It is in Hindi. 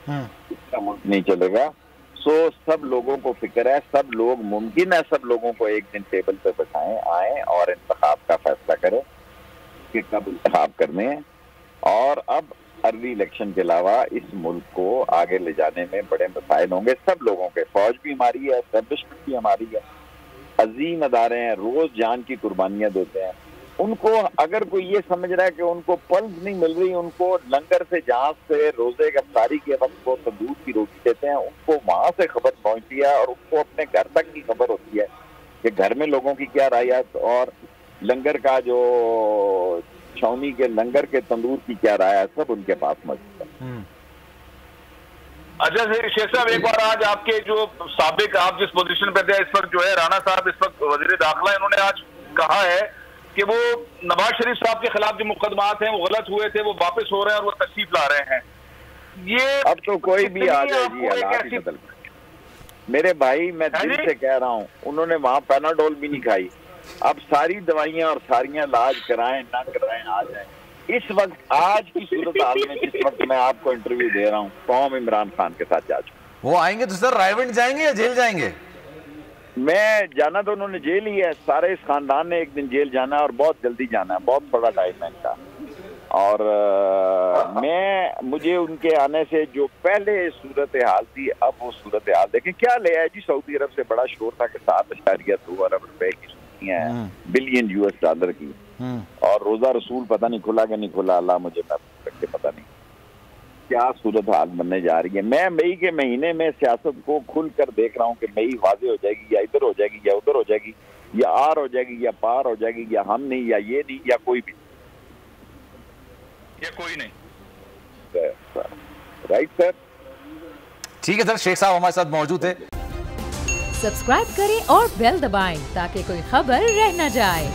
इसका मुल्क नहीं चलेगा। सो सब लोगों को फिक्र है, सब लोग मुमकिन है सब लोगों को एक दिन टेबल पे बैठाएं, आए और इंतखाब का फैसला करें कि कब इंतखाब करने हैं। और अब अर्ली इलेक्शन के अलावा इस मुल्क को आगे ले जाने में बड़े मसाइल होंगे सब लोगों के। फौज भी हमारी है, एस्टेब्लिशमेंट भी हमारी है, अजीम अदारे हैं, रोज जान की कुर्बानियां देते हैं। उनको अगर कोई ये समझ रहा है कि उनको पल्स नहीं मिल रही, उनको लंगर से जहां से रोजे अफ्तारी के वक्त वो तंदूर की रोटी देते हैं, उनको वहां से खबर पहुंचती है और उनको अपने घर तक की खबर होती है कि घर में लोगों की क्या रायत और लंगर का जो छावनी के लंगर के तंदूर की क्या राय है, सब उनके पास मौजूद है। अच्छा शेख साहब, एक बार आज आपके जो साबिक आप जिस पोजीशन पे थे, इस वक्त जो है राणा साहब इस वक्त वजीर दाखिला, इन्होंने आज कहा है कि वो नवाज शरीफ साहब के खिलाफ जो मुकदमात हैं वो गलत हुए थे, वो वापस हो रहे हैं और वो तशरीफ ला रहे हैं। ये अब तो कोई भी आ जाए जी, हालात ही बदल मेरे भाई, मैं दिल से कह रहा हूँ, उन्होंने वहां पैनाडोल भी नहीं खाई। अब सारी दवाइयां और सारियां इलाज कराएं ना कराएं आ जाए। इस वक्त आज की सूरत हाल में जिस वक्त मैं आपको इंटरव्यू दे रहा हूँ, कौम इमरान खान के साथ जा चुका। वो आएंगे तो सर रायगंज जाएंगे या जेल जाएंगे? मैं जाना तो उन्होंने जेल ही है, सारे इस खानदान ने एक दिन जेल जाना है और बहुत जल्दी जाना है, बहुत बड़ा टाइम है इनका। और मुझे उनके आने से जो पहले सूरत हाल थी, अब वो सूरत हाल देखें क्या ले आए जी। सऊदी अरब से बड़ा शोर था कि 7.2 अरब रुपए की बिलियन US डॉलर की, और रोजा रसूल पता नहीं खुला कि नहीं खुला, अल्लाह मुझे पता नहीं क्या सूरत हाल बनने जा रही है। मैं मई के महीने में सियासत को खुल कर देख रहा हूँ कि मई वाजे हो जाएगी, या इधर हो जाएगी या उधर हो जाएगी, या आर हो जाएगी या पार हो जाएगी, या हम नहीं या ये नहीं या कोई भी, या कोई नहीं। Right sir? ठीक है सर, शेख साहब हमारे साथ मौजूद है। सब्सक्राइब करें और बेल दबाएं ताकि कोई खबर रह न जाए।